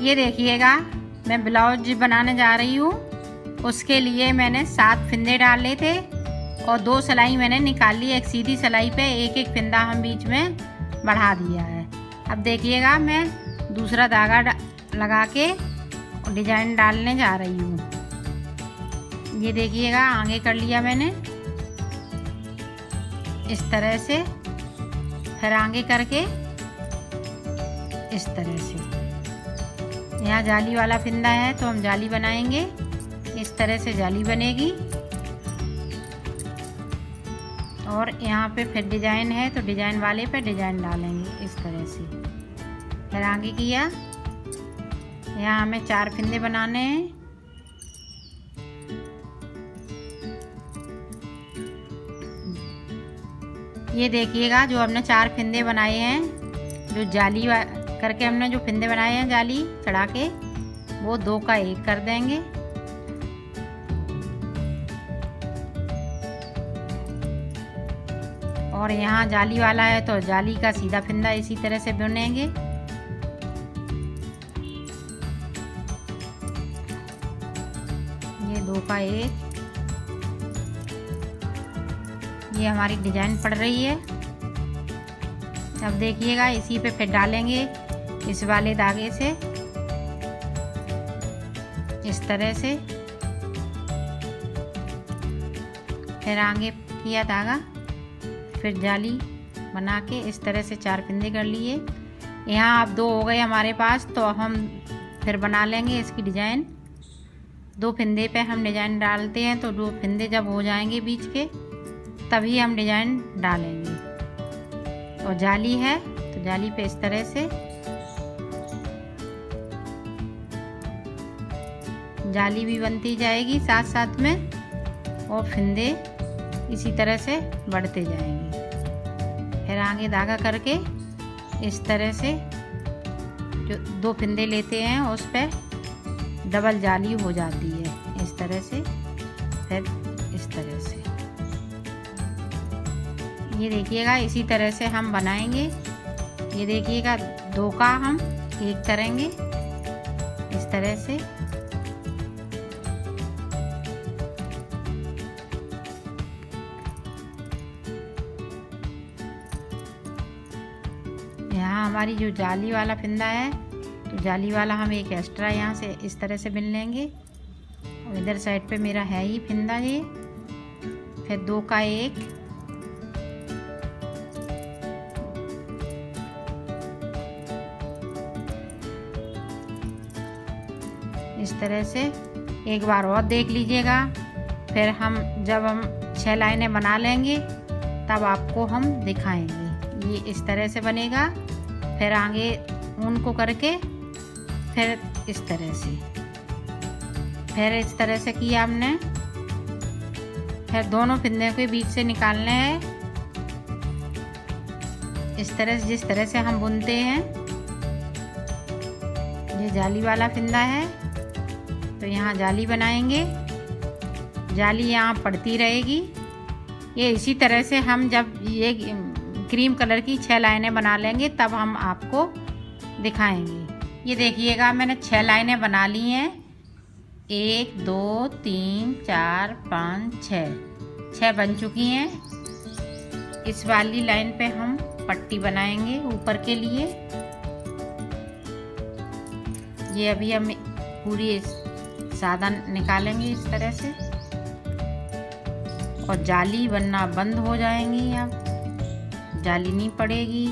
ये देखिएगा, मैं ब्लाउज बनाने जा रही हूँ। उसके लिए मैंने 7 फंदे डाले थे और 2 सिलाई मैंने निकाल ली। एक सीधी सिलाई पे एक एक फंदा हम बीच में बढ़ा दिया है। अब देखिएगा, मैं दूसरा धागा लगा के डिजाइन डालने जा रही हूँ। ये देखिएगा, आगे कर लिया मैंने इस तरह से, फिर आगे करके इस तरह से। यहाँ जाली वाला फंदा है तो हम जाली बनाएंगे। इस तरह से जाली बनेगी। और यहाँ पे फिर डिजाइन है तो डिजाइन वाले पे डिजाइन डालेंगे इस तरह से। फिर आगे किया, यहाँ हमें 4 फंदे बनाने हैं। ये देखिएगा, जो हमने 4 फंदे बनाए हैं, जो जाली करके हमने जो फंदे बनाए हैं जाली चढ़ा के, वो 2 का 1 कर देंगे। और यहाँ जाली वाला है तो जाली का सीधा फंदा इसी तरह से बुनेंगे। ये 2 का 1। ये हमारी डिजाइन पड़ रही है। अब देखिएगा, इसी पे फिर डालेंगे इस वाले धागे से इस तरह से। फिर आगे किया धागा, फिर जाली बना के इस तरह से 4 फंदे कर लिए। यहाँ अब 2 हो गए हमारे पास, तो हम फिर बना लेंगे इसकी डिजाइन। 2 फंदे पे हम डिजाइन डालते हैं, तो 2 फंदे जब हो जाएंगे बीच के, तभी हम डिजाइन डालेंगे। और जाली है तो जाली पे इस तरह से जाली भी बनती जाएगी साथ साथ में, और फंदे इसी तरह से बढ़ते जाएंगे। फिर आगे धागा करके इस तरह से जो 2 फंदे लेते हैं उस पे डबल जाली हो जाती है इस तरह से। फिर इस तरह से ये देखिएगा, इसी तरह से हम बनाएंगे। ये देखिएगा, 2 का हम 1 करेंगे इस तरह से। यहाँ हमारी जो जाली वाला फंदा है, तो जाली वाला हम एक एक्स्ट्रा यहाँ से इस तरह से बिन लेंगे। और इधर साइड पे मेरा है ही फंदा ये। फिर 2 का 1, इस तरह से। एक बार और देख लीजिएगा। फिर जब हम 6 लाइनें बना लेंगे तब आपको हम दिखाएंगे। ये इस तरह से बनेगा। फिर आगे ऊन को करके फिर इस तरह से, फिर इस तरह से किया हमने। फिर दोनों फंदे के बीच से निकालने हैं इस तरह से, जिस तरह से हम बुनते हैं। ये जाली वाला फंदा है तो यहाँ जाली बनाएंगे। जाली यहाँ पड़ती रहेगी। ये इसी तरह से हम जब ये क्रीम कलर की 6 लाइनें बना लेंगे तब हम आपको दिखाएंगे। ये देखिएगा, मैंने 6 लाइनें बना ली हैं। 1 2 3 4 5 6 बन चुकी हैं। इस वाली लाइन पे हम पट्टी बनाएंगे ऊपर के लिए। ये अभी हम पूरी सादा निकालेंगे इस तरह से, और जाली बनना बंद हो जाएंगी। अब जाली नहीं पड़ेगी।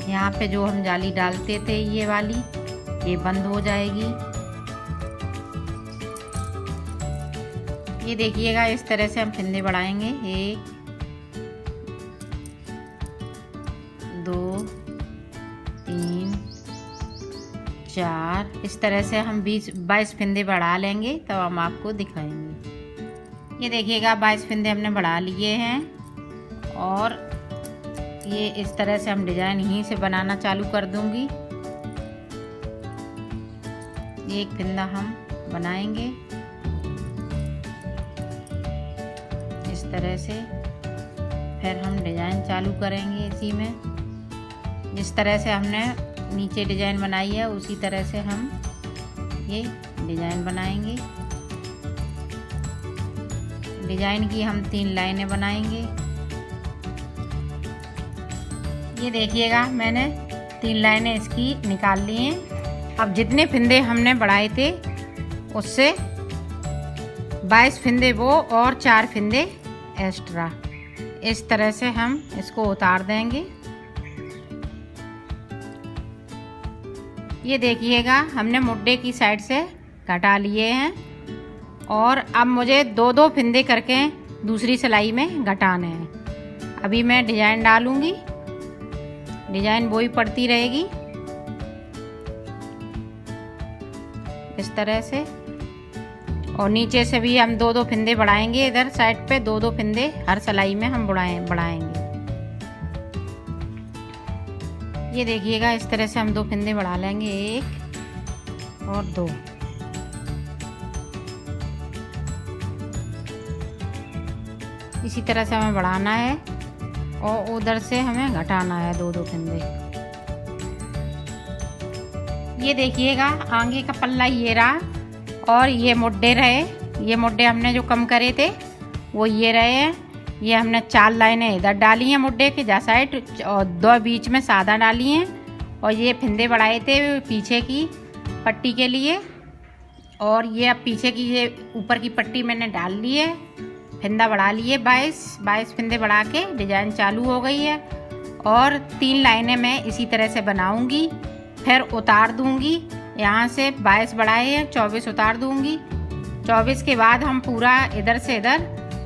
यहाँ पे जो हम जाली डालते थे ये वाली, ये बंद हो जाएगी। ये देखिएगा, इस तरह से हम फंदे बढ़ाएंगे। 1 2 3 4, इस तरह से हम 22 फंदे बढ़ा लेंगे तब हम आपको दिखाएंगे। ये देखिएगा, 22 फंदे हमने बढ़ा लिए हैं। और ये इस तरह से हम डिजाइन यहीं से बनाना चालू कर दूंगी। एक फिंदा हम बनाएंगे इस तरह से। फिर हम डिज़ाइन चालू करेंगे इसी में। जिस तरह से हमने नीचे डिज़ाइन बनाई है उसी तरह से हम ये डिज़ाइन बनाएंगे। डिज़ाइन की हम 3 लाइनें बनाएंगे। ये देखिएगा मैंने 3 लाइनें इसकी निकाल ली हैं। अब जितने फिंदे हमने बढ़ाए थे उससे 22 फिंदे वो और 4 फिंदे एक्स्ट्रा। इस तरह से हम इसको उतार देंगे। ये देखिएगा हमने मुड्डे की साइड से घटा लिए हैं और अब मुझे 2-2 फिंदे करके दूसरी सिलाई में घटाने हैं। अभी मैं डिज़ाइन डालूंगी। डिज़ाइन वही पड़ती रहेगी इस तरह से। और नीचे से भी हम 2-2 फिंदे बढ़ाएंगे। इधर साइड पे 2-2 फिंदे हर सिलाई में हम बढ़ाएंगे। ये देखिएगा इस तरह से हम 2 फिंदे बढ़ा लेंगे, 1 और 2। इसी तरह से हमें बढ़ाना है और उधर से हमें घटाना है 2-2 फिंदे। ये देखिएगा आगे का पल्ला ये रहा और ये मुड्डे रहे। ये मुड्डे हमने जो कम करे थे वो ये रहे हैं। ये हमने 4 लाइनें इधर डाली हैं मुड्डे के जा साइड और 2 बीच में सादा डाली हैं। और ये फिंदे बढ़ाए थे पीछे की पट्टी के लिए। और ये अब पीछे की ये ऊपर की पट्टी मैंने डाल ली है। फिंदा बढ़ा लिए 22 फिंदे बढ़ा के डिज़ाइन चालू हो गई है। और 3 लाइनें मैं इसी तरह से बनाऊंगी, फिर उतार दूंगी। यहाँ से 22 बढ़ाए हैं, 24 उतार दूंगी। 24 के बाद हम पूरा इधर से इधर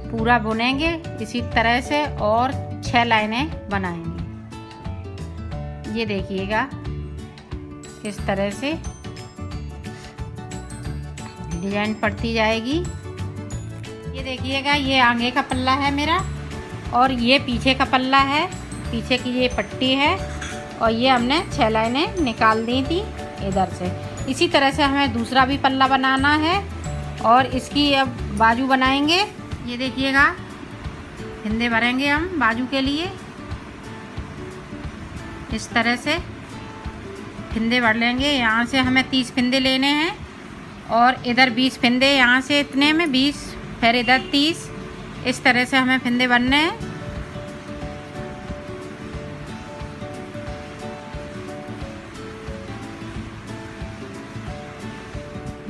पूरा बुनेंगे इसी तरह से और 6 लाइनें बनाएंगे। ये देखिएगा इस तरह से डिज़ाइन पड़ती जाएगी। ये देखिएगा ये आगे का पल्ला है मेरा और ये पीछे का पल्ला है। पीछे की ये पट्टी है और ये हमने 6 लाइनें निकाल दी थी इधर से। इसी तरह से हमें दूसरा भी पल्ला बनाना है और इसकी अब बाजू बनाएंगे। ये देखिएगा फिंदे भरेंगे हम बाजू के लिए। इस तरह से फिंदे भर लेंगे। यहाँ से हमें 30 फिंदे लेने हैं और इधर 20 फिंदे, यहाँ से इतने में 20 फिर इधर 30। इस तरह से हमें फिंदे बनने हैं।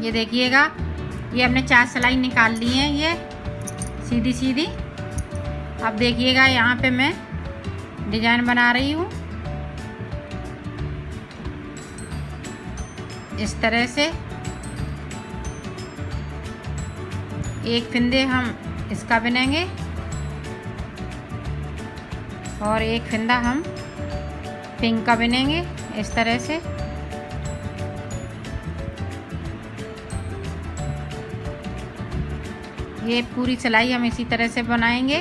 ये देखिएगा ये हमने 4 सिलाई निकाल ली है ये सीधी सीधी। अब देखिएगा यहाँ पे मैं डिजाइन बना रही हूँ इस तरह से। एक फिंदे हम इसका बुनेंगे और एक फिंदा हम पिंक का बुनेंगे इस तरह से। ये पूरी सिलाई हम इसी तरह से बनाएंगे।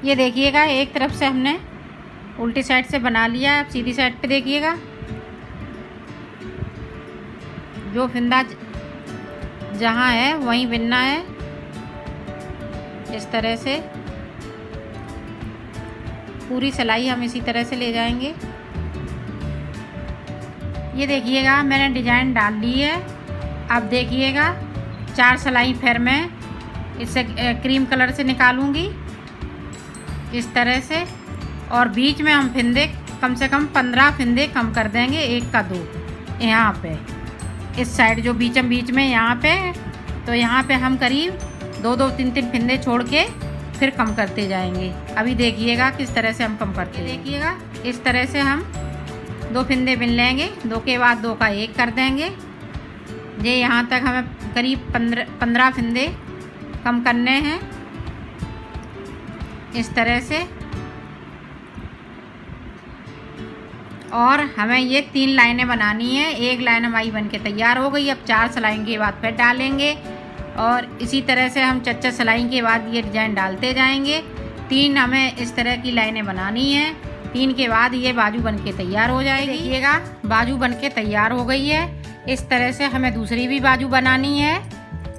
ये देखिएगा एक तरफ से हमने उल्टी साइड से बना लिया। अब सीधी साइड पे देखिएगा जो फिंदा जहाँ है वहीं बिनना है इस तरह से। पूरी सिलाई हम इसी तरह से ले जाएंगे। ये देखिएगा मैंने डिजाइन डाल ली है। अब देखिएगा 4 सिलाई फिर मैं इसे क्रीम कलर से निकालूंगी इस तरह से। और बीच में हम फिंदे कम से कम 15 फिंदे कम कर देंगे, 1 का 2 यहाँ पे इस साइड जो बीच में यहाँ पे। तो यहाँ पे हम करीब 2-2, 3-3 फिंदे छोड़ के फिर कम करते जाएंगे। अभी देखिएगा किस तरह से हम कम करते। देखिएगा इस तरह से हम 2 फिंदे बिन लेंगे, 2 के बाद 2 का 1 कर देंगे। ये यहाँ तक हमें करीब 15 फिंदे कम करने हैं इस तरह से। और हमें ये 3 लाइनें बनानी है। 1 लाइन हमारी बन के तैयार हो गई। अब 4 सिलाई के बाद फिर डालेंगे और इसी तरह से हम 4 सिलाई के बाद ये डिजाइन डालते जाएंगे। 3 हमें इस तरह की लाइनें बनानी है 3 के बाद ये बाजू बनके तैयार हो जाएगी। देखिएगा बाजू बनके तैयार हो गई है। इस तरह से हमें दूसरी भी बाजू बनानी है।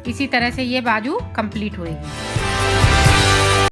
इसी तरह से ये बाजू कंप्लीट होएगी।